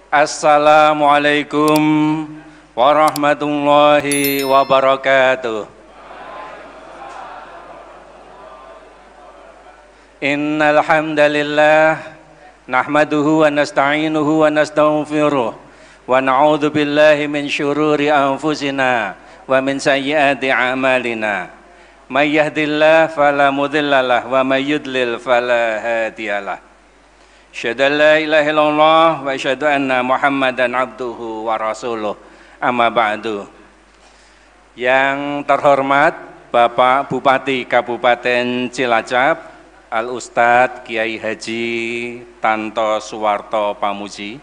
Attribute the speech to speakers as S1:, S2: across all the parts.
S1: Assalamualaikum warahmatullahi wabarakatuh. Innal hamdalillah nahmaduhu wa nasta'inuhu wa nastaghfiruh wa na'udzu billahi min syururi anfusina wa min sayyiati a'malina. May yahdihillahu fala mudhillalah wa may yudlil fala hadiyalah. Asyhadu an la ilaha illallah wa asyhadu anna Muhammadan abduhu wa rasuluh. Amma ba'du. Yang terhormat Bapak Bupati Kabupaten Cilacap, Al Ustadz Kiai Haji Tanto Suwarto Pamuji.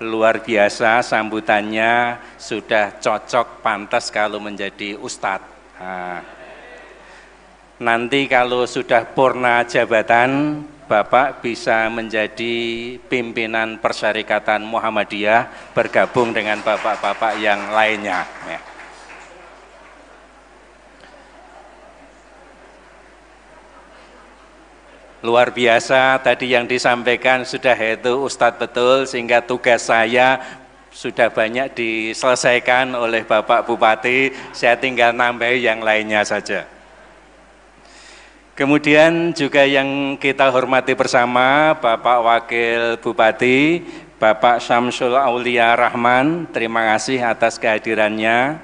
S1: Luar biasa sambutannya, sudah cocok pantas kalau menjadi ustadz. Nanti kalau sudah purna jabatan, Bapak bisa menjadi pimpinan Persyarikatan Muhammadiyah, bergabung dengan bapak-bapak yang lainnya. Luar biasa tadi yang disampaikan sudah itu Ustadz betul, sehingga tugas saya sudah banyak diselesaikan oleh Bapak Bupati, saya tinggal nambah yang lainnya saja. Kemudian juga yang kita hormati bersama Bapak Wakil Bupati, Bapak Syamsul Aulia Rahman, terima kasih atas kehadirannya.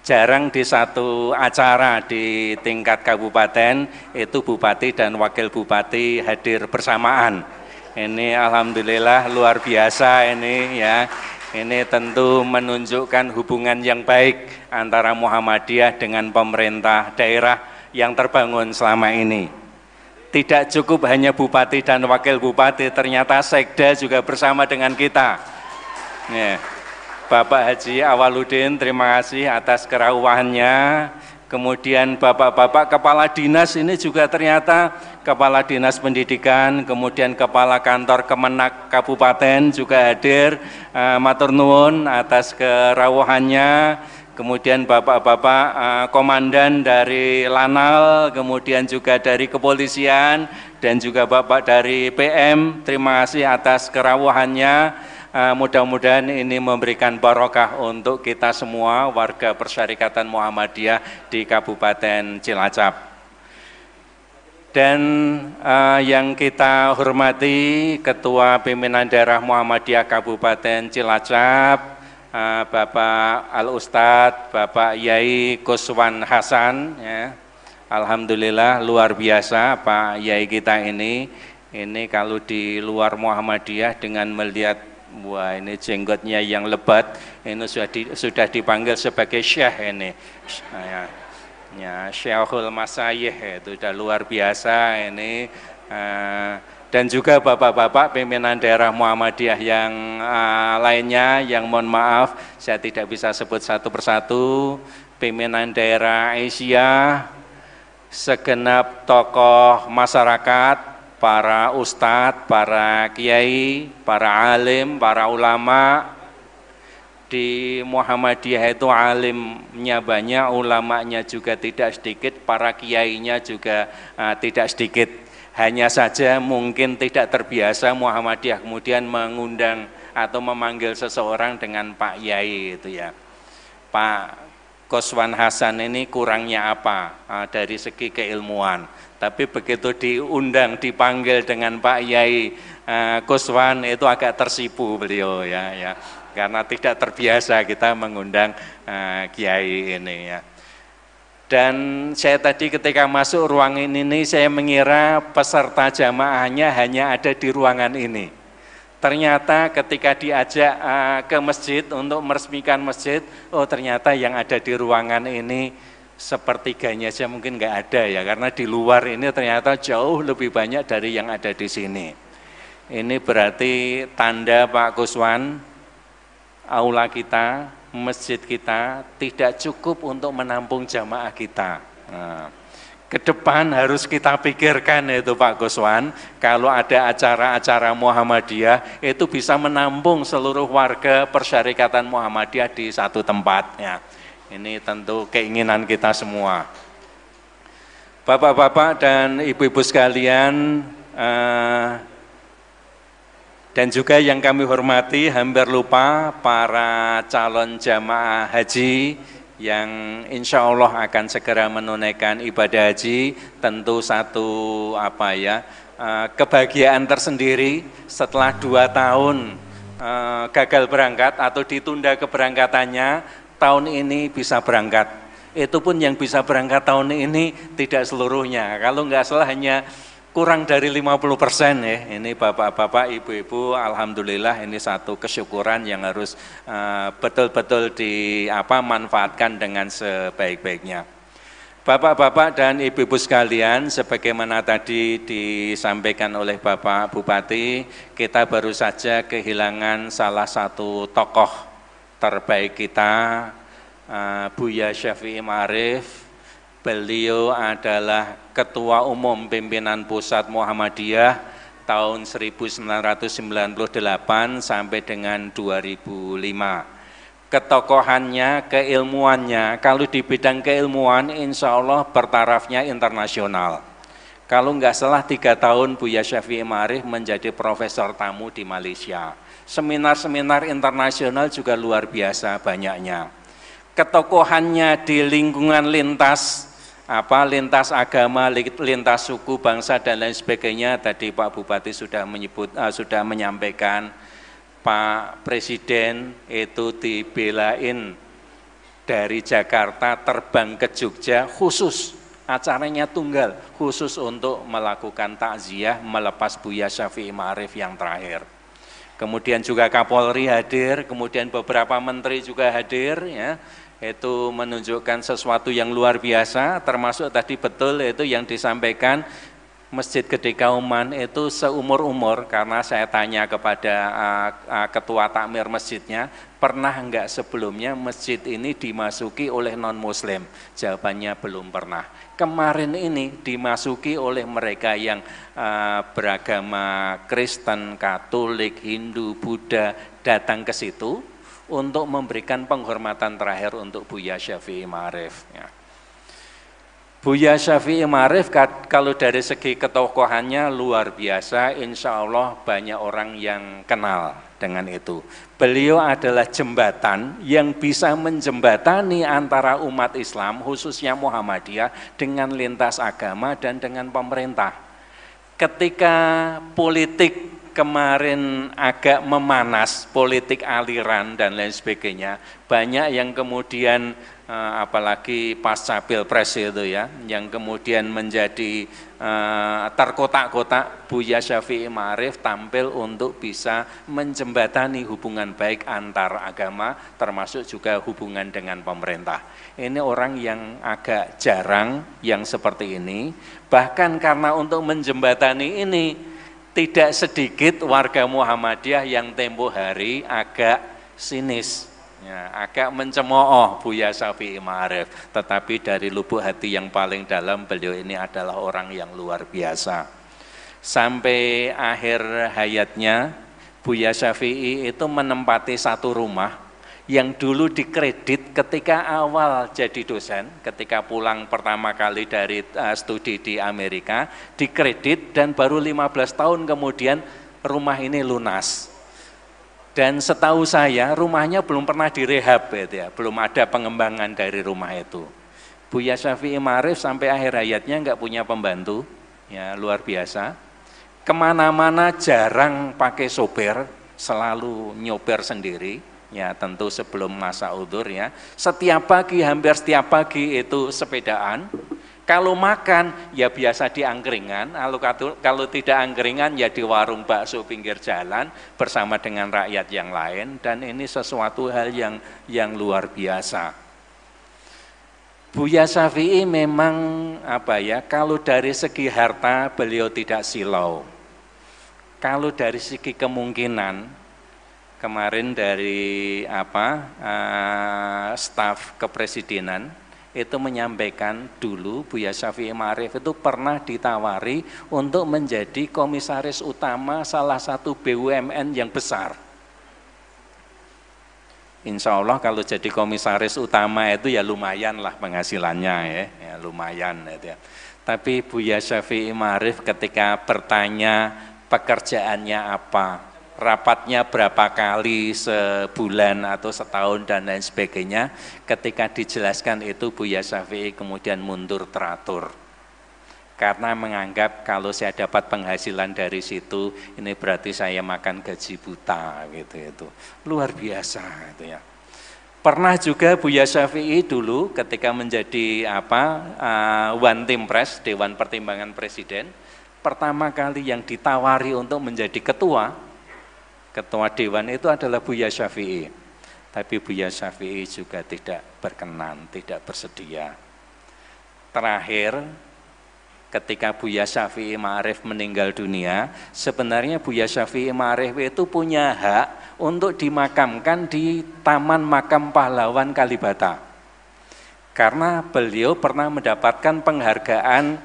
S1: Jarang di satu acara di tingkat kabupaten itu Bupati dan Wakil Bupati hadir bersamaan. Ini alhamdulillah luar biasa ini ya. Ini tentu menunjukkan hubungan yang baik antara Muhammadiyah dengan pemerintah daerah yang terbangun selama ini. Tidak cukup hanya Bupati dan Wakil Bupati, ternyata Sekda juga bersama dengan kita. Bapak Haji Awaludin, terima kasih atas kerawahannya. Kemudian bapak-bapak kepala dinas ini juga ternyata Kepala Dinas Pendidikan, kemudian Kepala Kantor Kemenak Kabupaten juga hadir. Matur nuwun atas kerawahannya. Kemudian bapak-bapak komandan dari Lanal, kemudian juga dari kepolisian, dan juga bapak dari PM, terima kasih atas kerawahannya. Mudah-mudahan ini memberikan barokah untuk kita semua warga Persyarikatan Muhammadiyah di Kabupaten Cilacap. Dan yang kita hormati Ketua Pimpinan Daerah Muhammadiyah Kabupaten Cilacap, Bapak Al Ustadz, Bapak Yai Kuswan Hasan, ya. Alhamdulillah luar biasa Pak Yai kita ini kalau di luar Muhammadiyah dengan melihat, wah ini jenggotnya yang lebat, ini sudah dipanggil sebagai syekh ini, ya Syekhul Masayih, itu sudah luar biasa ini. Dan juga bapak-bapak pimpinan daerah Muhammadiyah yang lainnya, yang mohon maaf saya tidak bisa sebut satu persatu, pimpinan daerah Asia, segenap tokoh masyarakat, para ustadz, para kiai, para alim, para ulama. Di Muhammadiyah itu alimnya banyak, ulamanya juga tidak sedikit, para kiainya juga tidak sedikit. Hanya saja mungkin tidak terbiasa Muhammadiyah kemudian mengundang atau memanggil seseorang dengan Pak Yai itu ya. Pak Kuswan Hasan ini kurangnya apa dari segi keilmuan. Tapi begitu diundang, dipanggil dengan Pak Yai Kuswan, itu agak tersipu beliau ya. Karena tidak terbiasa kita mengundang Kiai ini ya. Dan saya tadi ketika masuk ruangan ini saya mengira peserta jamaahnya hanya ada di ruangan ini. Ternyata ketika diajak ke masjid untuk meresmikan masjid, oh ternyata yang ada di ruangan ini sepertiganya saja mungkin nggak ada ya, karena di luar ini ternyata jauh lebih banyak dari yang ada di sini. Ini berarti tanda Pak Kuswan, aula kita, masjid kita tidak cukup untuk menampung jamaah kita. Ke depan harus kita pikirkan itu Pak Kuswan, kalau ada acara-acara Muhammadiyah itu bisa menampung seluruh warga Persyarikatan Muhammadiyah di satu tempat ya. Ini tentu keinginan kita semua. Bapak-bapak dan ibu-ibu sekalian, Dan juga yang kami hormati, hampir lupa para calon jamaah haji yang insya Allah akan segera menunaikan ibadah haji, tentu satu kebahagiaan tersendiri setelah 2 tahun gagal berangkat atau ditunda keberangkatannya, tahun ini bisa berangkat. Itu pun yang bisa berangkat tahun ini tidak seluruhnya, kalau nggak salah hanya kurang dari 50% ya. Ini bapak-bapak, ibu-ibu, alhamdulillah ini satu kesyukuran yang harus betul-betul dimanfaatkan dengan sebaik-baiknya. Bapak-bapak dan ibu-ibu sekalian, sebagaimana tadi disampaikan oleh Bapak Bupati, kita baru saja kehilangan salah satu tokoh terbaik kita, Buya Syafi'i Ma'arif. Beliau adalah Ketua Umum Pimpinan Pusat Muhammadiyah tahun 1998 sampai dengan 2005. Ketokohannya, keilmuannya, kalau di bidang keilmuan insya Allah bertarafnya internasional. Kalau nggak salah 3 tahun Buya Syafi'i Ma'arif menjadi profesor tamu di Malaysia. Seminar-seminar internasional juga luar biasa banyaknya. Ketokohannya di lingkungan lintas agama, lintas suku, bangsa dan lain sebagainya. Tadi Pak Bupati sudah menyampaikan, Pak Presiden itu dibelain dari Jakarta terbang ke Jogja khusus, acaranya tunggal, khusus untuk melakukan takziah melepas Buya Syafi'i Ma'arif yang terakhir. Kemudian juga Kapolri hadir, kemudian beberapa menteri juga hadir, ya. Itu menunjukkan sesuatu yang luar biasa, termasuk tadi betul itu yang disampaikan Masjid Gede Kauman itu seumur-umur, karena saya tanya kepada ketua takmir masjidnya, pernah enggak sebelumnya masjid ini dimasuki oleh non-muslim? Jawabannya belum pernah. Kemarin ini dimasuki oleh mereka yang beragama Kristen, Katolik, Hindu, Buddha, datang ke situ untuk memberikan penghormatan terakhir untuk Buya Syafi'i Ma'arif. Ya. Buya Syafi'i Ma'arif kalau dari segi ketokohannya luar biasa, insya Allah banyak orang yang kenal dengan itu. Beliau adalah jembatan yang bisa menjembatani antara umat Islam, khususnya Muhammadiyah, dengan lintas agama dan dengan pemerintah. Ketika politik kemarin agak memanas, politik aliran dan lain sebagainya, banyak yang kemudian apalagi pasca Pilpres itu ya, yang kemudian menjadi terkotak-kotak. Buya Syafi'i Ma'arif tampil untuk bisa menjembatani hubungan baik antar agama, termasuk juga hubungan dengan pemerintah. Ini orang yang agak jarang yang seperti ini, bahkan karena untuk menjembatani ini tidak sedikit warga Muhammadiyah yang tempo hari agak sinis, ya, agak mencemooh Buya Syafi'i Ma'arif. Tetapi dari lubuk hati yang paling dalam, beliau ini adalah orang yang luar biasa. Sampai akhir hayatnya, Buya Syafi'i itu menempati satu rumah yang dulu dikredit ketika awal jadi dosen, ketika pulang pertama kali dari studi di Amerika, dikredit dan baru 15 tahun kemudian rumah ini lunas. Dan setahu saya rumahnya belum pernah direhab, ya, belum ada pengembangan dari rumah itu. Buya Syafi'i Ma'arif sampai akhir hayatnya enggak punya pembantu, ya luar biasa. Kemana-mana jarang pakai sopir, selalu nyoper sendiri. Ya tentu sebelum masa udzur ya, setiap pagi, hampir setiap pagi itu sepedaan. Kalau makan ya biasa di angkringan, kalau tidak angkringan ya di warung bakso pinggir jalan bersama dengan rakyat yang lain. Dan ini sesuatu hal yang luar biasa. Buya Syafi'i memang kalau dari segi harta beliau tidak silau. Kalau dari segi kemungkinan, kemarin dari staf kepresidenan itu menyampaikan dulu Buya Syafi'i Ma'arif itu pernah ditawari untuk menjadi komisaris utama salah satu BUMN yang besar. Insya Allah kalau jadi komisaris utama itu ya lumayan lah penghasilannya, ya lumayan. Ya. Tapi Buya Syafi'i Ma'arif ketika bertanya pekerjaannya apa, rapatnya berapa kali sebulan atau setahun dan lain sebagainya. Ketika dijelaskan itu Buya Syafi'i kemudian mundur teratur. Karena menganggap kalau saya dapat penghasilan dari situ, ini berarti saya makan gaji buta gitu itu. Luar biasa itu ya. Pernah juga Buya Syafi'i dulu ketika menjadi One Team Press, Dewan Pertimbangan Presiden, pertama kali yang ditawari untuk menjadi ketua dewan itu adalah Buya Syafi'i. Tapi Buya Syafi'i juga tidak berkenan, tidak bersedia. Terakhir, ketika Buya Syafi'i Ma'arif meninggal dunia, sebenarnya Buya Syafi'i Ma'arif itu punya hak untuk dimakamkan di Taman Makam Pahlawan Kalibata. Karena beliau pernah mendapatkan penghargaan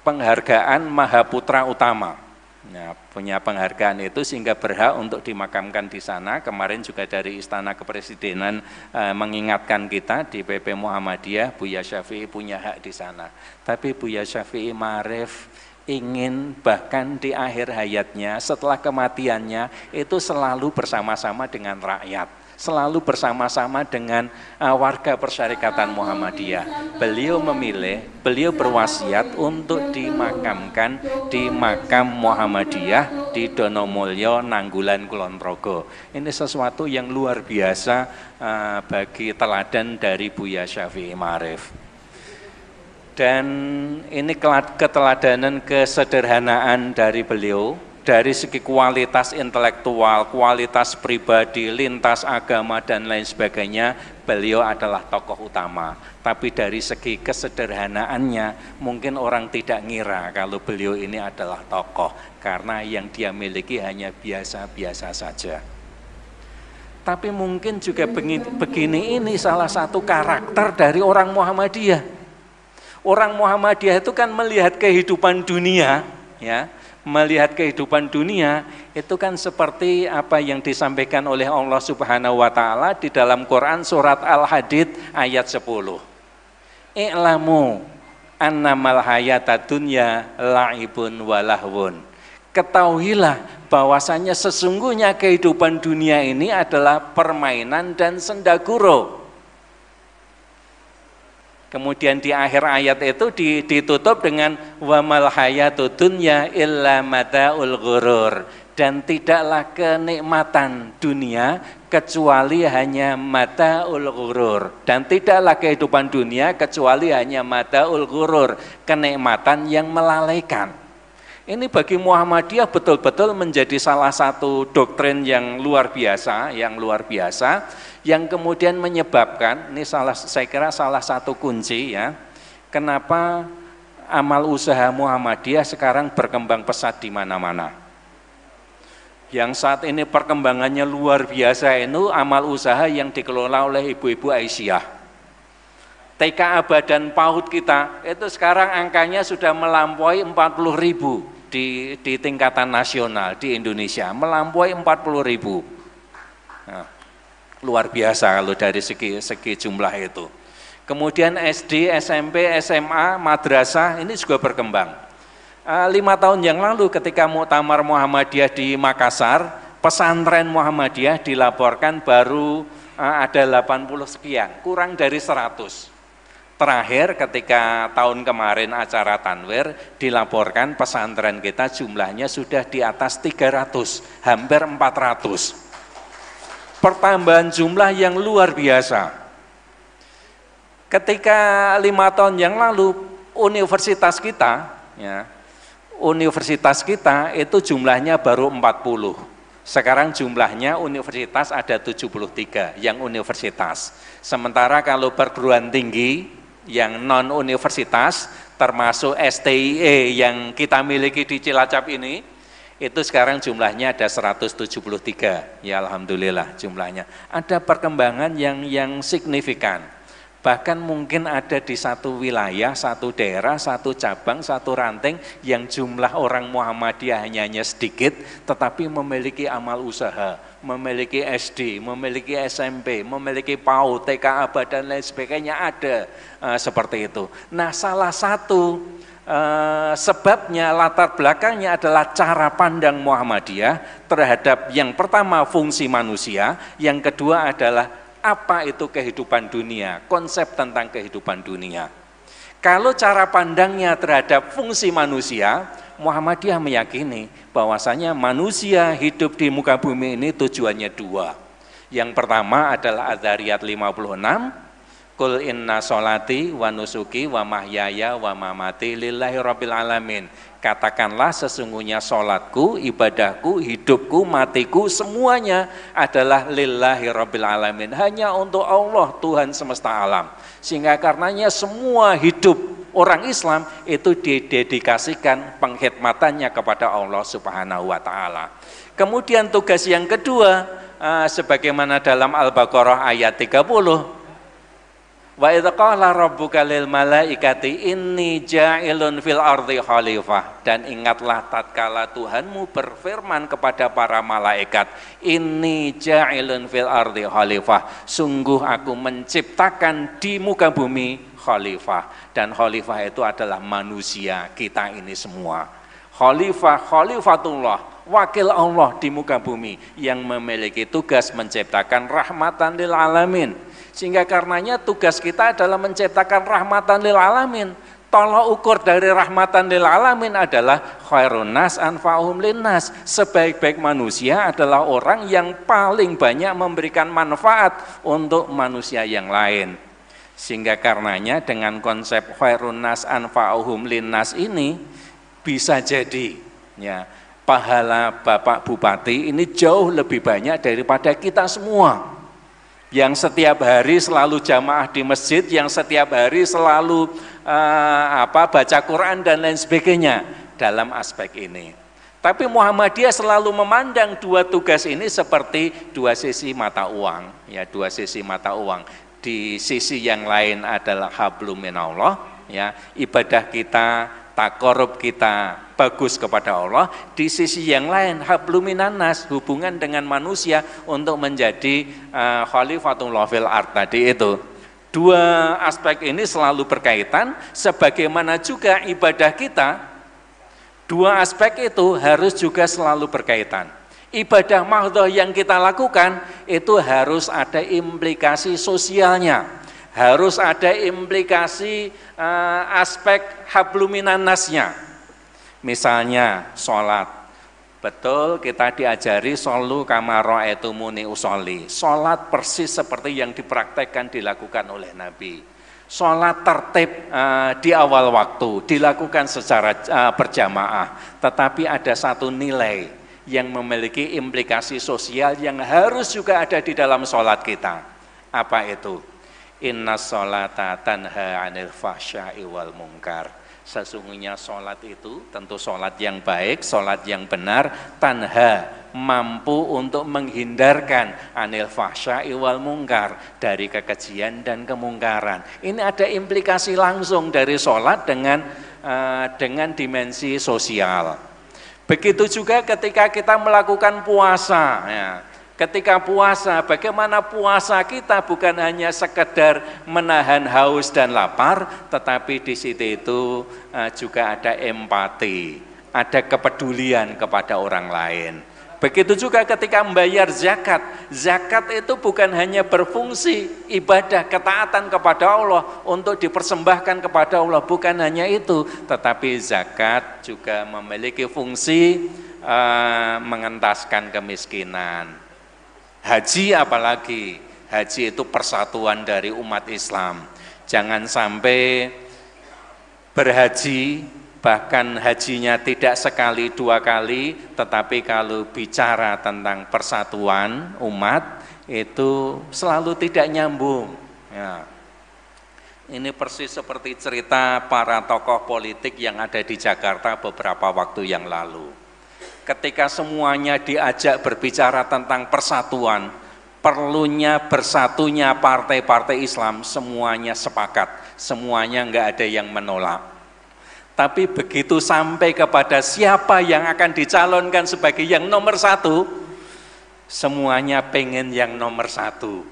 S1: penghargaan Mahaputra Utama. Nah, punya penghargaan itu sehingga berhak untuk dimakamkan di sana. Kemarin juga dari Istana Kepresidenan mengingatkan kita di PP Muhammadiyah, Buya Syafi'i punya hak di sana. Tapi Buya Syafi'i Ma'arif ingin bahkan di akhir hayatnya, setelah kematiannya, itu selalu bersama-sama dengan rakyat. Selalu bersama-sama dengan warga Persyarikatan Muhammadiyah. Beliau berwasiat untuk dimakamkan di makam Muhammadiyah di Donomulyo, Nanggulan, Kulon Progo. Ini sesuatu yang luar biasa bagi teladan dari Buya Syafi'i Ma'arif. Dan ini keteladanan kesederhanaan dari beliau. Dari segi kualitas intelektual, kualitas pribadi, lintas agama dan lain sebagainya, beliau adalah tokoh utama. Tapi dari segi kesederhanaannya, mungkin orang tidak ngira kalau beliau ini adalah tokoh, karena yang dia miliki hanya biasa-biasa saja. Tapi mungkin juga begini, ini salah satu karakter dari orang Muhammadiyah. Orang Muhammadiyah itu kan melihat kehidupan dunia, ya. Melihat kehidupan dunia itu kan seperti apa yang disampaikan oleh Allah Subhanahu wa taala di dalam Quran surat Al-Hadid ayat 10. I'lamu annamal hayatad dunya la'ibun wa lahwun. Ketahuilah bahwasanya sesungguhnya kehidupan dunia ini adalah permainan dan sendaguro. Kemudian di akhir ayat itu ditutup dengan wamal hayatud dunya illa mataul ghurur, dan tidaklah kenikmatan dunia kecuali hanya mataul ghurur, dan tidaklah kehidupan dunia kecuali hanya mataul ghurur, kenikmatan yang melalaikan. Ini bagi Muhammadiyah betul-betul menjadi salah satu doktrin yang luar biasa, yang kemudian menyebabkan, ini saya kira salah satu kunci ya, kenapa amal usaha Muhammadiyah sekarang berkembang pesat di mana-mana. Yang saat ini perkembangannya luar biasa itu amal usaha yang dikelola oleh ibu-ibu Aisyah. TKA Badan PAUD kita itu sekarang angkanya sudah melampaui 40.000 di tingkatan nasional di Indonesia, melampaui 40.000. Nah, luar biasa kalau dari segi jumlah itu. Kemudian SD, SMP, SMA, madrasah ini juga berkembang. 5 tahun yang lalu ketika Muktamar Muhammadiyah di Makassar, pesantren Muhammadiyah dilaporkan baru ada 80 sekian, kurang dari 100. Terakhir ketika tahun kemarin acara Tanwir dilaporkan pesantren kita jumlahnya sudah di atas 300, hampir 400. Pertambahan jumlah yang luar biasa. Ketika 5 tahun yang lalu universitas kita itu jumlahnya baru 40. Sekarang jumlahnya universitas ada 73 yang universitas. Sementara kalau perguruan tinggi yang non universitas termasuk STIE yang kita miliki di Cilacap ini, itu sekarang jumlahnya ada 173. Ya alhamdulillah jumlahnya. Ada perkembangan yang signifikan. Bahkan mungkin ada di satu wilayah, satu daerah, satu cabang, satu ranting yang jumlah orang Muhammadiyah hanya sedikit, tetapi memiliki amal usaha, memiliki SD, memiliki SMP, memiliki PAUD, TKA dan lain sebagainya, ada seperti itu. Nah, salah satu sebabnya, latar belakangnya adalah cara pandang Muhammadiyah terhadap yang pertama fungsi manusia, yang kedua adalah apa itu kehidupan dunia, konsep tentang kehidupan dunia. Kalau cara pandangnya terhadap fungsi manusia, Muhammadiyah meyakini bahwasanya manusia hidup di muka bumi ini tujuannya dua. Yang pertama adalah Adzariyat 56, Qul inna sholati wa nusuki wa mahyaya wa mamati lillahi rabbil alamin. Katakanlah sesungguhnya sholatku, ibadahku, hidupku, matiku semuanya adalah lillahi rabbil alamin. Hanya untuk Allah Tuhan semesta alam. Sehingga karenanya semua hidup orang Islam itu didedikasikan pengkhidmatannya kepada Allah Subhanahu wa taala. Kemudian tugas yang kedua sebagaimana dalam Al-Baqarah ayat 30, wa idz qala rabbuka lil malaikati inni ja'ilun fil ardi khalifah, dan ingatlah tatkala Tuhanmu berfirman kepada para malaikat, inni ja'ilun fil ardi khalifah, sungguh aku menciptakan di muka bumi khalifah, dan khalifah itu adalah manusia kita ini semua. Khalifah, khalifatullah, wakil Allah di muka bumi yang memiliki tugas menciptakan rahmatan lil alamin. Sehingga karenanya tugas kita adalah menciptakan rahmatan lil alamin. Tolak ukur dari rahmatan lil alamin adalah khairun nas anfa'uhum linnas. Sebaik-baik manusia adalah orang yang paling banyak memberikan manfaat untuk manusia yang lain. Sehingga karenanya dengan konsep khairun nas anfa'uhum linnas ini bisa jadi ya, pahala Bapak Bupati ini jauh lebih banyak daripada kita semua yang setiap hari selalu jamaah di masjid, yang setiap hari selalu baca Quran dan lain sebagainya dalam aspek ini. Tapi Muhammadiyah selalu memandang dua tugas ini seperti dua sisi mata uang, ya, dua sisi mata uang. Di sisi yang lain adalah hablum minallah, ya, ibadah kita, takorub kita bagus kepada Allah. Di sisi yang lain hablum minan nas, hubungan dengan manusia untuk menjadi khalifatullah fil ard tadi itu. Dua aspek ini selalu berkaitan, sebagaimana juga ibadah kita, dua aspek itu harus juga selalu berkaitan. Ibadah mahdhah yang kita lakukan itu harus ada implikasi sosialnya, harus ada implikasi aspek hablum minan nasnya. Misalnya sholat, betul kita diajari sholu kama ra'aitumuni usolli, sholat persis seperti yang dipraktekkan dilakukan oleh Nabi. Sholat tertib di awal waktu, dilakukan secara berjamaah, tetapi ada satu nilai yang memiliki implikasi sosial yang harus juga ada di dalam sholat kita. Apa itu? Inna sholata tanha anil fahsya'i wal munkar. Sesungguhnya sholat itu, tentu sholat yang baik, sholat yang benar, tanha, mampu untuk menghindarkan anil fahsya'i wal munkar, dari kekejian dan kemungkaran. Ini ada implikasi langsung dari sholat dengan dimensi sosial. Begitu juga ketika kita melakukan puasa, ya. Ketika puasa, bagaimana puasa kita bukan hanya sekedar menahan haus dan lapar, tetapi di situ itu juga ada empati, ada kepedulian kepada orang lain. Begitu juga ketika membayar zakat, zakat itu bukan hanya berfungsi ibadah ketaatan kepada Allah untuk dipersembahkan kepada Allah, bukan hanya itu, tetapi zakat juga memiliki fungsi mengentaskan kemiskinan. Haji apalagi, haji itu persatuan dari umat Islam. Jangan sampai berhaji, bahkan hajinya tidak sekali dua kali, tetapi kalau bicara tentang persatuan umat, itu selalu tidak nyambung. Ya. Ini persis seperti cerita para tokoh politik yang ada di Jakarta beberapa waktu yang lalu. Ketika semuanya diajak berbicara tentang persatuan, perlunya bersatunya partai-partai Islam, semuanya sepakat, semuanya enggak ada yang menolak. Tapi begitu sampai kepada siapa yang akan dicalonkan sebagai yang nomor satu, semuanya pengen yang nomor satu.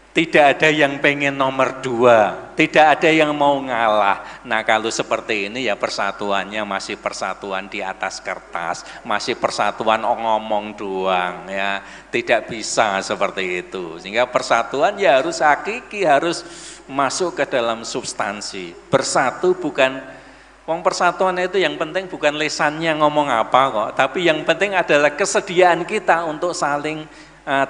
S1: Tidak ada yang pengen nomor 2, tidak ada yang mau ngalah. Nah kalau seperti ini ya persatuannya masih persatuan di atas kertas, masih persatuan ngomong doang ya, tidak bisa seperti itu. Sehingga persatuan ya harus hakiki, harus masuk ke dalam substansi. Bersatu bukan, wong persatuan itu yang penting bukan lesannya ngomong apa kok, tapi yang penting adalah kesediaan kita untuk saling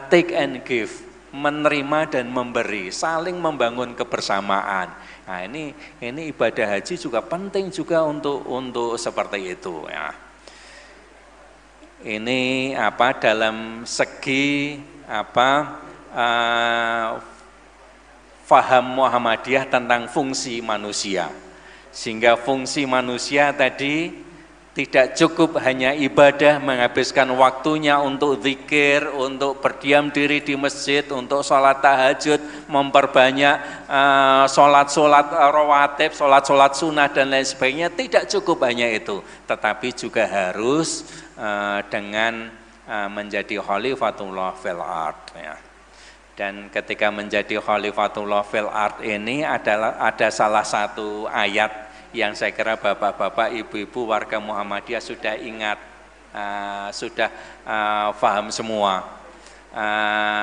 S1: take and give, menerima dan memberi, saling membangun kebersamaan. Nah ini ibadah haji juga penting juga untuk seperti itu ya. Ini dalam segi faham Muhammadiyah tentang fungsi manusia. Sehingga fungsi manusia tadi tidak cukup hanya ibadah, menghabiskan waktunya untuk zikir, untuk berdiam diri di masjid, untuk sholat tahajud, memperbanyak sholat-sholat rawatib, sholat-sholat sunnah dan lain sebagainya. Tidak cukup hanya itu, tetapi juga harus dengan menjadi khalifatullah fil ard ya. Dan ketika menjadi khalifatullah fil ard ini ada salah satu ayat yang saya kira bapak-bapak, ibu-ibu warga Muhammadiyah sudah ingat, sudah paham semua.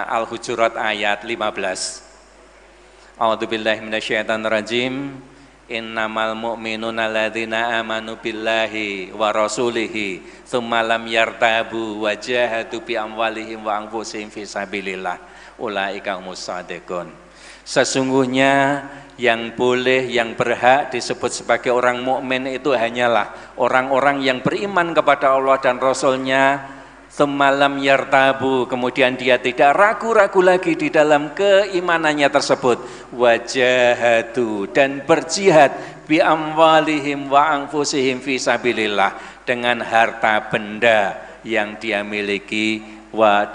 S1: Al-Hujurat ayat 15. A'udzubillahi minasyaitonirrajim. Innamal mu'minuna alladzina amanu billahi wa rasulihi tsumma lam yartabu wa jahadu bi amwalihim wa anfusihim fi sabilillah ulaika humus shadiqun. Sesungguhnya yang boleh, yang berhak disebut sebagai orang mukmin itu hanyalah orang-orang yang beriman kepada Allah dan Rasul-Nya, semalam yartabu, kemudian dia tidak ragu-ragu lagi di dalam keimanannya tersebut, wajahadu, dan berjihad bi amwalihim wa anfusihim fi sabilillah, dengan harta benda yang dia miliki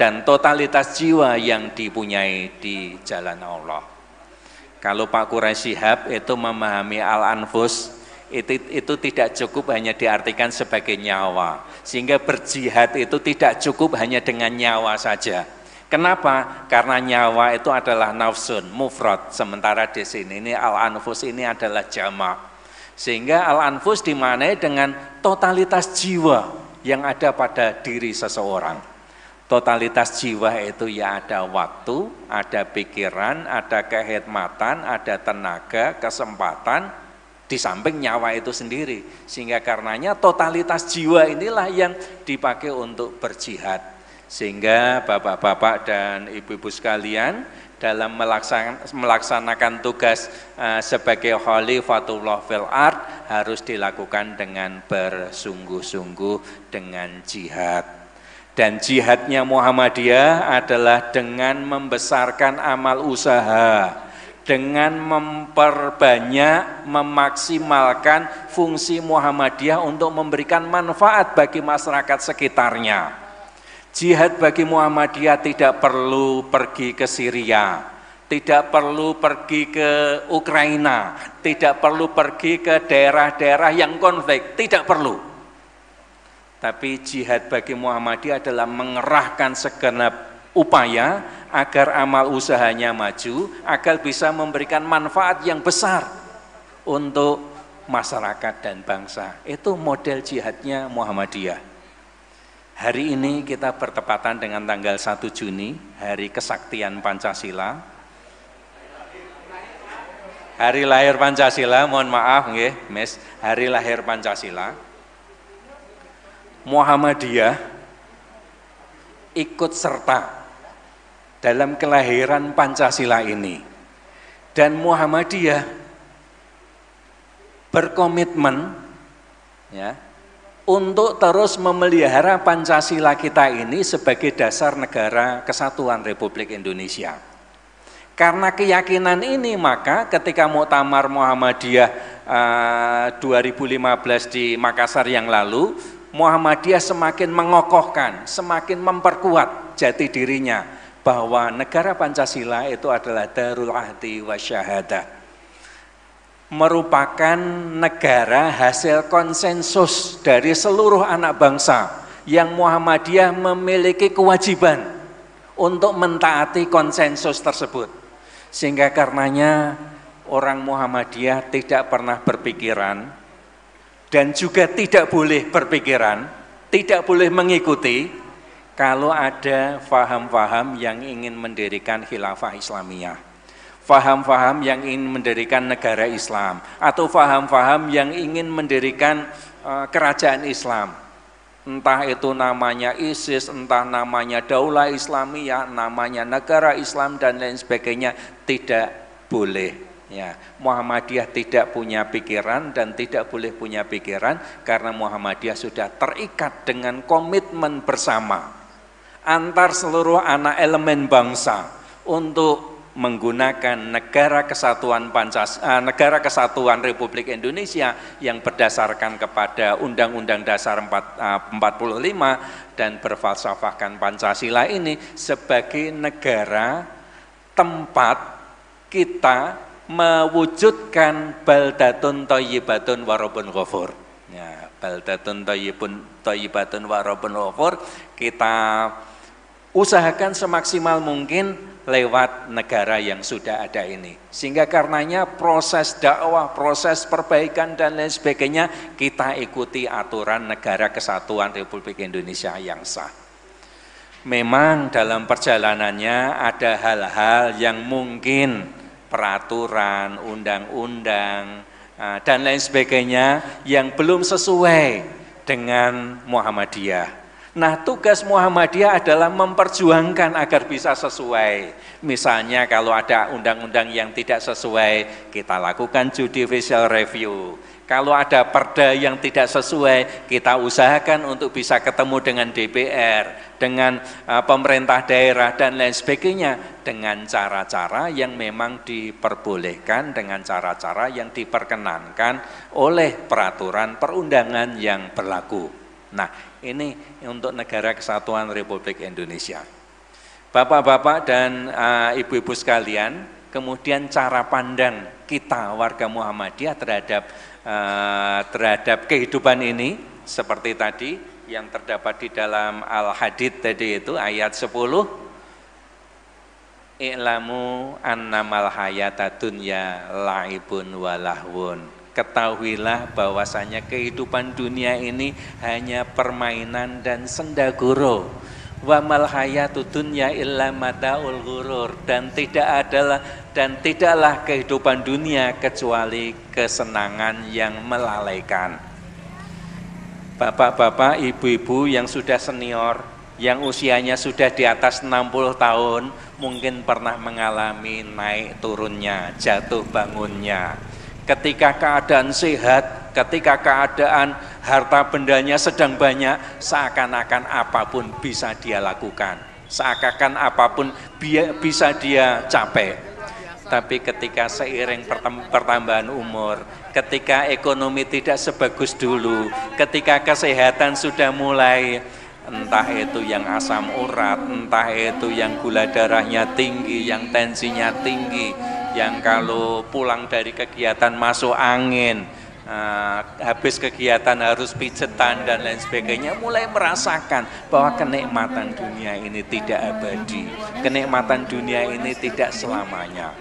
S1: dan totalitas jiwa yang dipunyai di jalan Allah. Kalau Pak Quraisy Shihab itu memahami al-anfus, itu tidak cukup hanya diartikan sebagai nyawa. Sehingga berjihad itu tidak cukup hanya dengan nyawa saja. Kenapa? Karena nyawa itu adalah nafsun, mufrad. Sementara di sini ini al-anfus ini adalah jamak. Sehingga al-anfus dimaknai dengan totalitas jiwa yang ada pada diri seseorang. Totalitas jiwa itu ya ada waktu, ada pikiran, ada kehikmatan, ada tenaga, kesempatan, di samping nyawa itu sendiri. Sehingga karenanya totalitas jiwa inilah yang dipakai untuk berjihad. Sehingga bapak-bapak dan ibu-ibu sekalian dalam melaksanakan tugas sebagai khalifatullah fil ard harus dilakukan dengan bersungguh-sungguh, dengan jihad. Dan jihadnya Muhammadiyah adalah dengan membesarkan amal usaha, dengan memperbanyak, memaksimalkan fungsi Muhammadiyah untuk memberikan manfaat bagi masyarakat sekitarnya. Jihad bagi Muhammadiyah tidak perlu pergi ke Syria, tidak perlu pergi ke Ukraina, tidak perlu pergi ke daerah-daerah yang konflik, tidak perlu. Tapi jihad bagi Muhammadiyah adalah mengerahkan segenap upaya agar amal usahanya maju, agar bisa memberikan manfaat yang besar untuk masyarakat dan bangsa. Itu model jihadnya Muhammadiyah. Hari ini kita bertepatan dengan tanggal 1 Juni, Hari Kesaktian Pancasila. Hari lahir Pancasila, mohon maaf nggih, Miss, hari lahir Pancasila. Muhammadiyah ikut serta dalam kelahiran Pancasila ini, dan Muhammadiyah berkomitmen ya untuk terus memelihara Pancasila kita ini sebagai dasar negara kesatuan Republik Indonesia. Karena keyakinan ini, maka ketika Muktamar Muhammadiyah 2015 di Makassar yang lalu, Muhammadiyah semakin mengokohkan, semakin memperkuat jati dirinya bahwa negara Pancasila itu adalah darul ahdi wa syahadah, merupakan negara hasil konsensus dari seluruh anak bangsa yang Muhammadiyah memiliki kewajiban untuk mentaati konsensus tersebut. Sehingga karenanya orang Muhammadiyah tidak pernah berpikiran dan juga tidak boleh berpikiran, tidak boleh mengikuti kalau ada faham-faham yang ingin mendirikan khilafah Islamiyah, faham-faham yang ingin mendirikan negara Islam, atau faham-faham yang ingin mendirikan kerajaan Islam. Entah itu namanya ISIS, entah namanya Daulah Islamiyah, namanya negara Islam dan lain sebagainya, tidak boleh. Ya, Muhammadiyah tidak punya pikiran dan tidak boleh punya pikiran karena Muhammadiyah sudah terikat dengan komitmen bersama antar seluruh anak elemen bangsa untuk menggunakan negara kesatuan Republik Indonesia yang berdasarkan kepada Undang-Undang Dasar 45 dan berfalsafahkan Pancasila ini sebagai negara tempat kita mewujudkan baldatun thayyibatun warabun ghafur. Ya, baldatun thayyibatun warabun ghafur kita usahakan semaksimal mungkin lewat negara yang sudah ada ini. Sehingga karenanya proses dakwah, proses perbaikan dan lain sebagainya kita ikuti aturan negara kesatuan Republik Indonesia yang sah. Memang dalam perjalanannya ada hal-hal yang mungkin peraturan, undang-undang dan lain sebagainya yang belum sesuai dengan Muhammadiyah. Nah, tugas Muhammadiyah adalah memperjuangkan agar bisa sesuai. Misalnya kalau ada undang-undang yang tidak sesuai, kita lakukan judicial review. Kalau ada perda yang tidak sesuai, kita usahakan untuk bisa ketemu dengan DPR, dengan pemerintah daerah dan lain sebagainya, dengan cara-cara yang memang diperbolehkan, dengan cara-cara yang diperkenankan oleh peraturan perundangan yang berlaku. Nah, ini untuk negara kesatuan Republik Indonesia. Bapak-bapak dan ibu-ibu sekalian, kemudian cara pandang kita warga Muhammadiyah terhadap kehidupan ini seperti tadi yang terdapat di dalam Al-Hadid tadi itu ayat 10, i'lamu annamal hayata dunya la'ibun walahwun. Ketahuilah bahwasanya kehidupan dunia ini hanya permainan dan sendaguro. Wa mal hayatud dunya illa mataul ghurur, dan tidaklah kehidupan dunia kecuali kesenangan yang melalaikan. Bapak-bapak, ibu-ibu yang sudah senior, yang usianya sudah di atas 60 tahun, mungkin pernah mengalami naik turunnya, jatuh bangunnya. Ketika keadaan sehat, ketika keadaan harta bendanya sedang banyak, seakan-akan apapun bisa dia lakukan, seakan-akan apapun bisa dia capai. Tapi ketika seiring pertambahan umur, ketika ekonomi tidak sebagus dulu, ketika kesehatan sudah mulai, entah itu yang asam urat, entah itu yang gula darahnya tinggi, yang tensinya tinggi, yang kalau pulang dari kegiatan masuk angin, habis kegiatan harus pijetan dan lain sebagainya, mulai merasakan bahwa kenikmatan dunia ini tidak abadi, kenikmatan dunia ini tidak selamanya.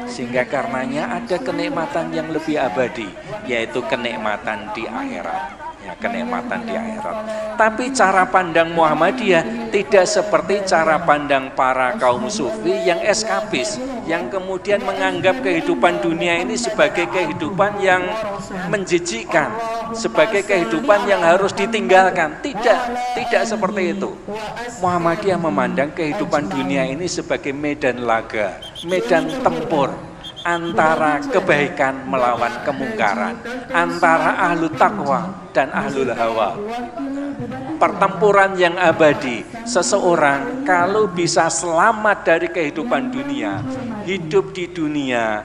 S1: Sehingga karenanya ada kenikmatan yang lebih abadi, yaitu kenikmatan di akhirat. Ya, kenikmatan di akhirat. Tapi cara pandang Muhammadiyah tidak seperti cara pandang para kaum sufi yang eskapis, yang kemudian menganggap kehidupan dunia ini sebagai kehidupan yang menjijikkan, sebagai kehidupan yang harus ditinggalkan. Tidak seperti itu. Muhammadiyah memandang kehidupan dunia ini sebagai medan laga, medan tempur antara kebaikan melawan kemungkaran, antara ahlu taqwa dan ahlul hawa. Pertempuran yang abadi, seseorang kalau bisa selamat dari kehidupan dunia, hidup di dunia,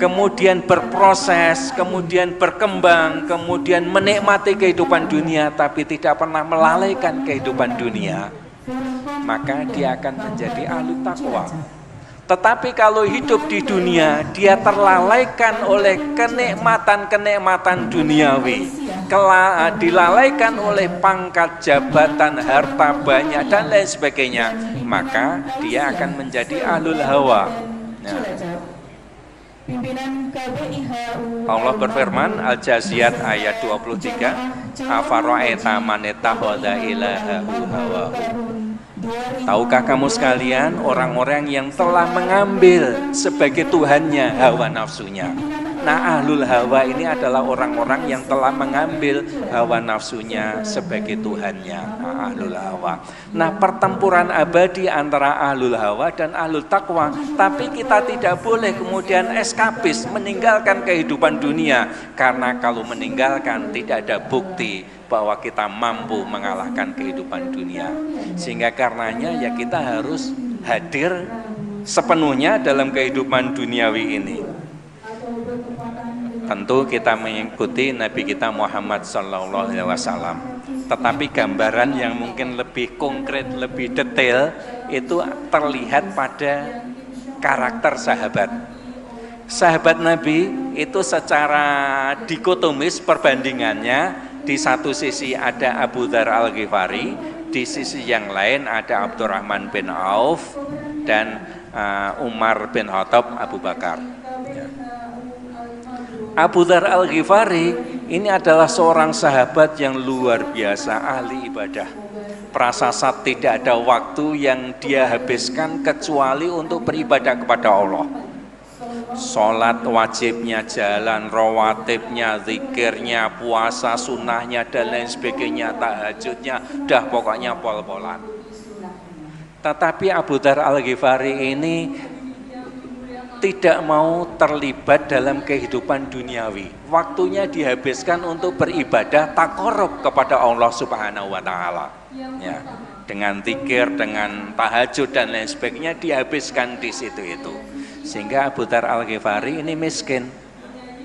S1: kemudian berproses, kemudian berkembang, kemudian menikmati kehidupan dunia, tapi tidak pernah melalaikan kehidupan dunia, maka dia akan menjadi ahlu taqwa. Tetapi kalau hidup di dunia, dia terlalaikan oleh kenikmatan-kenikmatan duniawi, dilalaikan oleh pangkat, jabatan, harta banyak, dan lain sebagainya, maka dia akan menjadi ahlul hawa.
S2: Cilacap. Pimpinan KBIHU
S1: Allah berfirman Al-Jaziyat ayat 23, afara'aita man ittakhadha ilahahu hawahu. Tahukah kamu sekalian orang-orang yang telah mengambil sebagai Tuhannya hawa nafsunya. Nah, ahlul hawa ini adalah orang-orang yang telah mengambil hawa nafsunya sebagai Tuhannya. Nah, ahlul hawa. Nah, pertempuran abadi antara ahlul hawa dan ahlul taqwa. Tapi kita tidak boleh kemudian eskapis meninggalkan kehidupan dunia. Karena kalau meninggalkan tidak ada bukti bahwa kita mampu mengalahkan kehidupan dunia. Sehingga karenanya ya kita harus hadir sepenuhnya dalam kehidupan duniawi ini. Tentu kita mengikuti Nabi kita Muhammad SAW. Tetapi gambaran yang mungkin lebih konkret, lebih detail itu terlihat pada karakter sahabat. Sahabat Nabi itu secara dikotomis perbandingannya, di satu sisi ada Abu Dzar Al-Ghifari, di sisi yang lain ada Abdurrahman bin Auf dan Umar bin Khattab Abu Bakar. Abu Dzar Al-Ghifari ini adalah seorang sahabat yang luar biasa ahli ibadah. Prasasat tidak ada waktu yang dia habiskan kecuali untuk beribadah kepada Allah. Sholat wajibnya jalan, rawatibnya, zikirnya, puasa sunnahnya dan lain sebagainya, tahajudnya, dah pokoknya pol-polan. Tetapi Abu Dzar Al-Ghifari ini tidak mau terlibat dalam kehidupan duniawi. Waktunya dihabiskan untuk beribadah taqarrub kepada Allah Subhanahu wa taala. Ya, dengan zikir, dengan tahajud dan lain sebagainya dihabiskan di situ itu. Sehingga Abu Dzar Al-Ghifari ini miskin,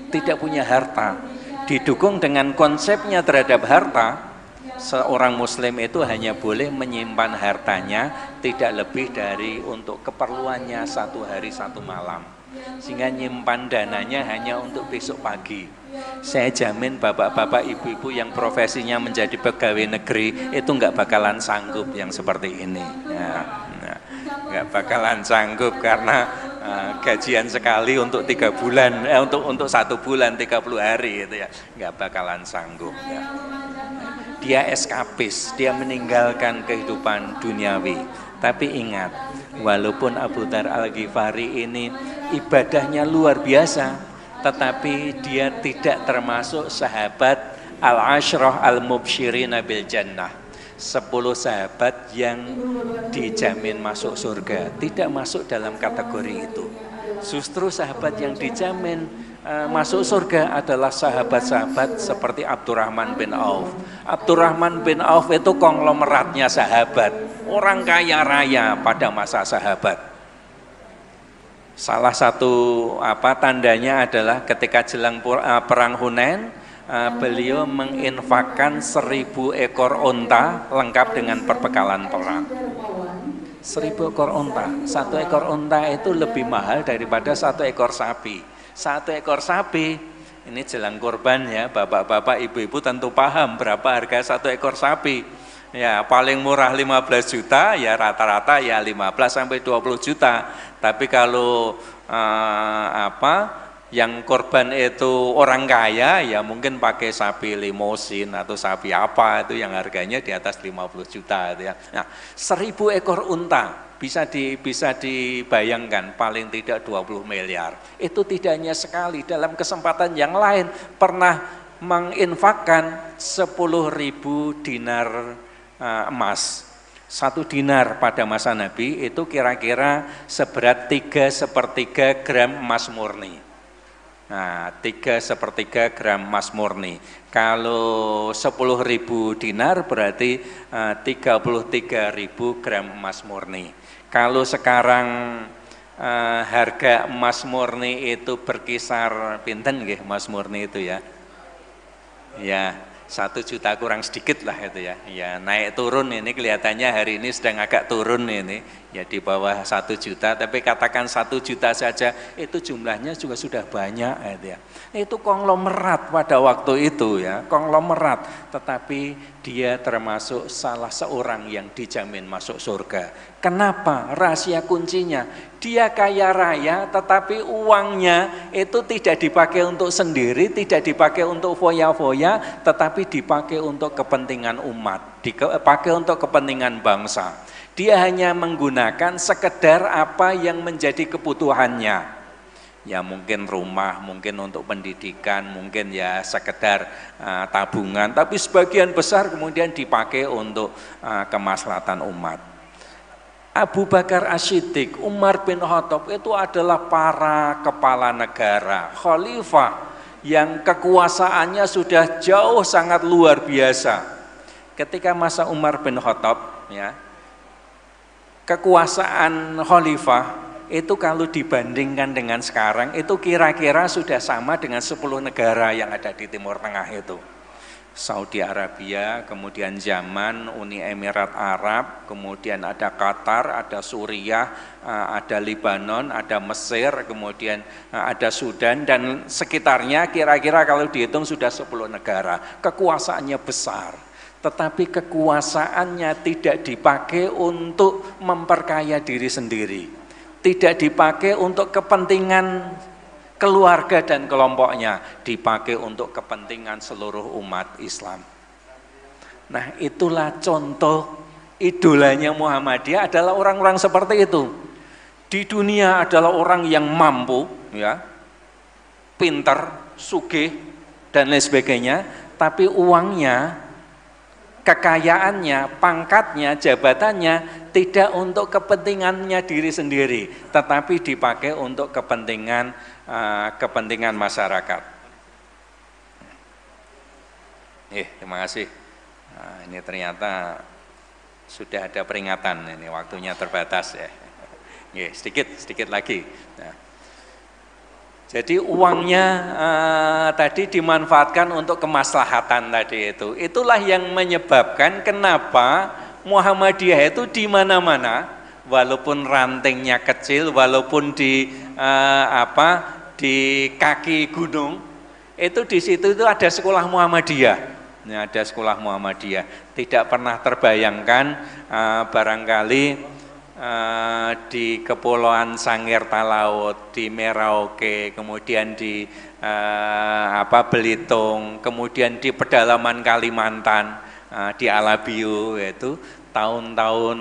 S1: tidak punya harta. Didukung dengan konsepnya terhadap harta, seorang muslim itu hanya boleh menyimpan hartanya tidak lebih dari untuk keperluannya satu hari satu malam, sehingga nyimpan dananya hanya untuk besok pagi. Saya jamin bapak-bapak ibu-ibu yang profesinya menjadi pegawai negeri itu nggak bakalan sanggup yang seperti ini ya, nggak bakalan sanggup karena gajian sekali untuk 3 bulan untuk 1 bulan 30 hari itu ya, nggak bakalan sanggup ya. Dia eskapis, dia meninggalkan kehidupan duniawi. Tapi ingat, walaupun Abu Dzar Al-Ghifari ini ibadahnya luar biasa, tetapi dia tidak termasuk sahabat al-ashrah al-mubsyirina bil jannah. 10 sahabat yang dijamin masuk surga, tidak masuk dalam kategori itu. Justru sahabat yang dijamin masuk surga adalah sahabat-sahabat seperti Abdurrahman bin Auf. Abdurrahman bin Auf itu konglomeratnya sahabat, orang kaya raya pada masa sahabat. Salah satu tandanya adalah ketika jelang perang Hunain, beliau menginfakkan 1000 ekor unta lengkap dengan perbekalan perang. 1000 ekor unta, 1 ekor unta itu lebih mahal daripada 1 ekor sapi. 1 ekor sapi, ini jelang kurban ya, bapak-bapak, ibu-ibu tentu paham berapa harga 1 ekor sapi. Ya paling murah 15 juta, ya rata-rata ya 15 sampai 20 juta. Tapi kalau yang korban itu orang kaya, ya mungkin pakai sapi limosin atau sapi apa itu yang harganya di atas 50 juta itu ya. Nah, 1000 ekor unta bisa dibayangkan paling tidak 20 miliar. Itu tidak hanya sekali, dalam kesempatan yang lain pernah menginfakkan 10.000 dinar emas. 1 dinar pada masa Nabi itu kira-kira seberat 3/3 gram emas murni. Nah, 3/3 gram emas murni. Kalau 10.000 dinar berarti 33.000 gram emas murni. Kalau sekarang harga emas murni itu berkisar pinten nggih emas murni itu ya? Ya, 1 juta kurang sedikit lah itu ya. Ya, naik turun ini kelihatannya hari ini sedang agak turun ini. Ya di bawah 1 juta, tapi katakan 1 juta saja itu jumlahnya juga sudah banyak gitu ya. Itu konglomerat pada waktu itu ya, konglomerat, tetapi dia termasuk salah seorang yang dijamin masuk surga. Kenapa? Rahasia kuncinya, dia kaya raya tetapi uangnya itu tidak dipakai untuk sendiri, tidak dipakai untuk foya-foya, tetapi dipakai untuk kepentingan umat, dipakai untuk kepentingan bangsa. Dia hanya menggunakan sekedar apa yang menjadi kebutuhannya. Ya mungkin rumah, mungkin untuk pendidikan, mungkin ya sekedar tabungan, tapi sebagian besar kemudian dipakai untuk kemaslahatan umat. Abu Bakar As-Siddiq, Umar bin Khattab itu adalah para kepala negara, khalifah yang kekuasaannya sudah jauh sangat luar biasa. Ketika masa Umar bin Khattab, ya, kekuasaan khalifah itu kalau dibandingkan dengan sekarang itu kira-kira sudah sama dengan 10 negara yang ada di Timur Tengah itu. Saudi Arabia, kemudian Yaman, Uni Emirat Arab, kemudian ada Qatar, ada Suriah, ada Lebanon, ada Mesir, kemudian ada Sudan dan sekitarnya, kira-kira kalau dihitung sudah 10 negara. Kekuasaannya besar, tetapi kekuasaannya tidak dipakai untuk memperkaya diri sendiri, tidak dipakai untuk kepentingan keluarga dan kelompoknya, dipakai untuk kepentingan seluruh umat Islam. Nah, itulah contoh idolanya Muhammadiyah adalah orang-orang seperti itu. Di dunia adalah orang yang mampu, ya, pintar, sugih dan lain sebagainya, tapi uangnya, kekayaannya, pangkatnya, jabatannya tidak untuk kepentingannya diri sendiri, tetapi dipakai untuk kepentingan masyarakat. Terima kasih. Nah, ini ternyata sudah ada peringatan, ini waktunya terbatas ya. Sedikit lagi. Nah, jadi uangnya tadi dimanfaatkan untuk kemaslahatan tadi itu. Itulah yang menyebabkan kenapa Muhammadiyah itu di mana-mana, walaupun rantingnya kecil, walaupun di kaki gunung, itu di situ itu ada sekolah Muhammadiyah. Nah, ada sekolah Muhammadiyah. Tidak pernah terbayangkan barangkali di Kepulauan Sangir Talaut, di Merauke, kemudian di Belitung, kemudian di pedalaman Kalimantan, di Alabiu, yaitu tahun-tahun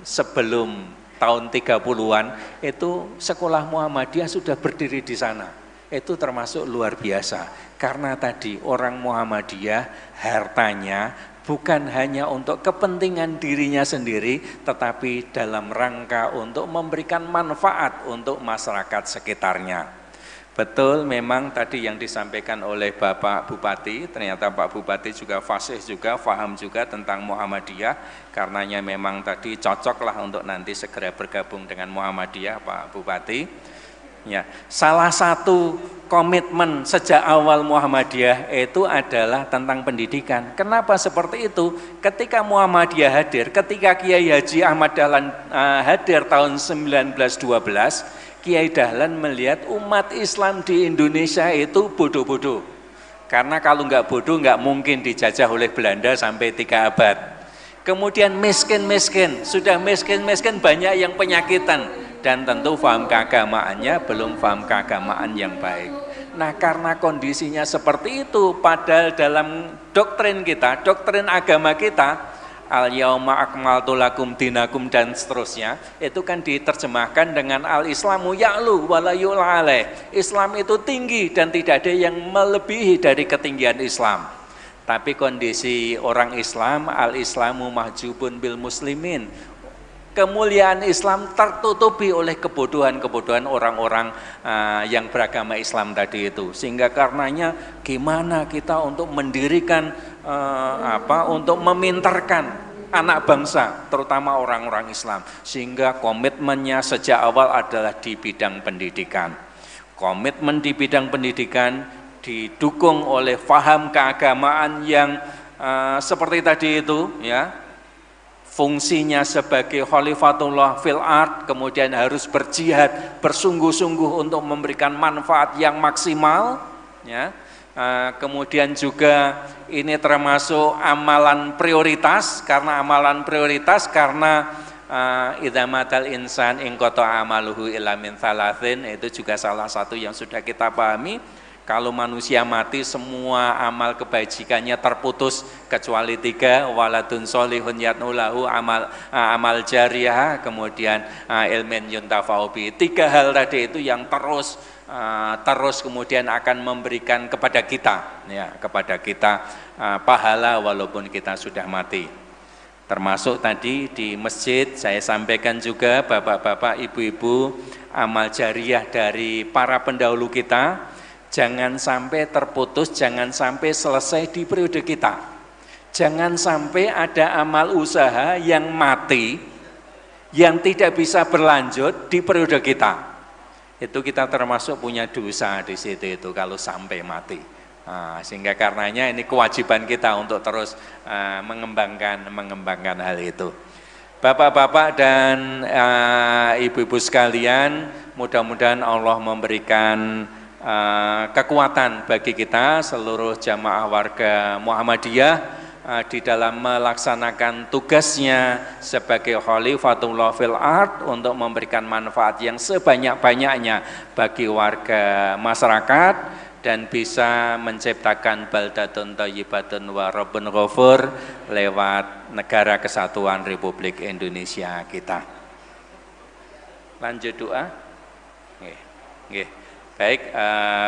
S1: sebelum tahun 30-an itu sekolah Muhammadiyah sudah berdiri di sana. Itu termasuk luar biasa karena tadi orang Muhammadiyah hartanya bukan hanya untuk kepentingan dirinya sendiri, tetapi dalam rangka untuk memberikan manfaat untuk masyarakat sekitarnya. Betul, memang tadi yang disampaikan oleh Bapak Bupati, ternyata Pak Bupati juga fasih juga, paham juga tentang Muhammadiyah, karenanya memang tadi cocoklah untuk nanti segera bergabung dengan Muhammadiyah Pak Bupati. Ya, salah satu komitmen sejak awal Muhammadiyah itu adalah tentang pendidikan. Kenapa seperti itu? Ketika Muhammadiyah hadir, ketika Kiai Haji Ahmad Dahlan hadir tahun 1912, Kiai Dahlan melihat umat Islam di Indonesia itu bodoh-bodoh. Karena kalau nggak bodoh nggak mungkin dijajah oleh Belanda sampai 3 abad. Kemudian miskin-miskin, sudah miskin-miskin banyak yang penyakitan. Dan tentu faham keagamaannya belum faham keagamaan yang baik. Nah, karena kondisinya seperti itu, padahal dalam doktrin kita, doktrin agama kita, al-yauma akmaltu lakum dinakum dan seterusnya, itu kan diterjemahkan dengan al-islamu ya'lu wa la yu'la alaih. Islam itu tinggi dan tidak ada yang melebihi dari ketinggian Islam. Tapi kondisi orang Islam, al-islamu mahjubun bil muslimin. Kemuliaan Islam tertutupi oleh kebodohan-kebodohan orang-orang yang beragama Islam tadi itu. Sehingga karenanya gimana kita untuk mendirikan untuk memintarkan anak bangsa, terutama orang-orang Islam, sehingga komitmennya sejak awal adalah di bidang pendidikan. Komitmen di bidang pendidikan didukung oleh faham keagamaan yang seperti tadi itu, ya, fungsinya sebagai khalifatullah fil ard, kemudian harus berjihad bersungguh-sungguh untuk memberikan manfaat yang maksimal, ya. Kemudian juga ini termasuk amalan prioritas, karena idza matal insan in qata amaluhu illa min thalathin, itu juga salah satu yang sudah kita pahami. Kalau manusia mati semua amal kebajikannya terputus kecuali 3, waladun sholihun yad'u lahu, amal jariyah, kemudian ilmin yuntafa'u bi. 3 hal tadi itu yang terus kemudian akan memberikan kepada kita, ya, kepada kita pahala walaupun kita sudah mati. Termasuk tadi di masjid saya sampaikan juga, bapak-bapak, ibu-ibu, amal jariyah dari para pendahulu kita jangan sampai terputus, jangan sampai selesai di periode kita. Jangan sampai ada amal usaha yang mati, yang tidak bisa berlanjut di periode kita. Itu kita termasuk punya dosa di situ itu kalau sampai mati. Sehingga karenanya ini kewajiban kita untuk terus mengembangkan hal itu. Bapak-bapak dan ibu-ibu sekalian, mudah-mudahan Allah memberikan kekuatan bagi kita seluruh jamaah warga Muhammadiyah di dalam melaksanakan tugasnya sebagai Khalifatullah fil ard untuk memberikan manfaat yang sebanyak-banyaknya bagi warga masyarakat dan bisa menciptakan baldatun thayyibatun wa rabbun ghafur lewat negara kesatuan Republik Indonesia kita. Lanjut doa. Nggih. Baik,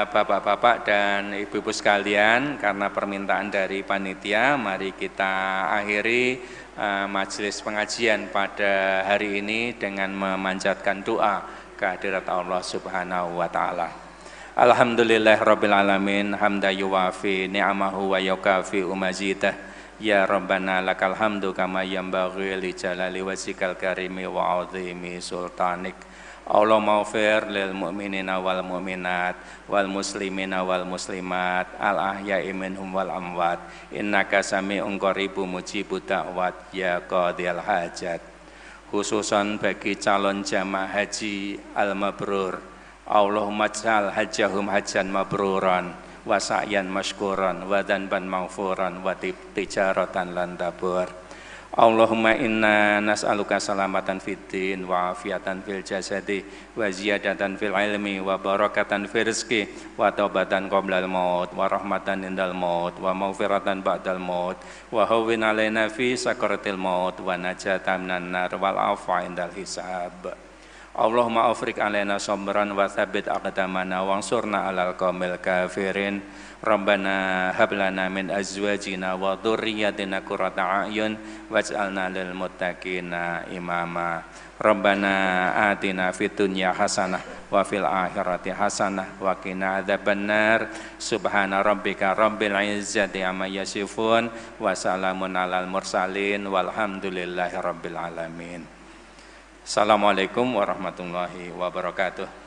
S1: bapak-bapak dan ibu-ibu sekalian, karena permintaan dari panitia, mari kita akhiri majelis pengajian pada hari ini dengan memanjatkan doa kehadirat Allah Subhanahu wa taala. Alhamdulillahirabbil alamin, hamdan yuwafi ni'amahu wa yukafi mazidah. Ya Rabbana lakal hamdu kama yanbaghi li jalali wajhikal karimi wa 'azimi sultanik. Allahumma ighfir lil mu'minina wal mu'minat wal muslimina wal muslimat al ahya'i minhum wal amwat innaka sami'un qaribun mujibud da'wat ya qadhiyal hajat. Khususan bagi calon jamaah haji al mabrur, Allahumma ij'al hajjahum hajjan mabruran wa sa'yan mashkuran wa dhanban maghfuran wa tijaratan lan tabur. Allahumma inna nas'aluka salamatan fid din wa afiatan fil jasadi wa ziyadatan fil ilmi wa barakatan fil rizqi wa taubatan qoblal maut wa rahmatan indal maut wa maghfiratan ba'dal maut wa hawwin alaina fi sakaratil maut wa najatan minan nar wal afwa indal hisab. Allahumma afrik alaina sabran wa tsabbit aqdamana wansurna alal qaumil kafirin. Rabbana hab lana min azwajina wa dzurriyyatina qurrata a'yun waj'alna lil muttaqina imama. Rabbana atina fid dunya hasanah wa fil akhirati hasanah wa qina adzabannar. Subhana rabbika rabbil izzati amma yasifun wa salamun alal mursalin walhamdulillahi rabbil alamin. Assalamualaikum warahmatullahi wabarakatuh.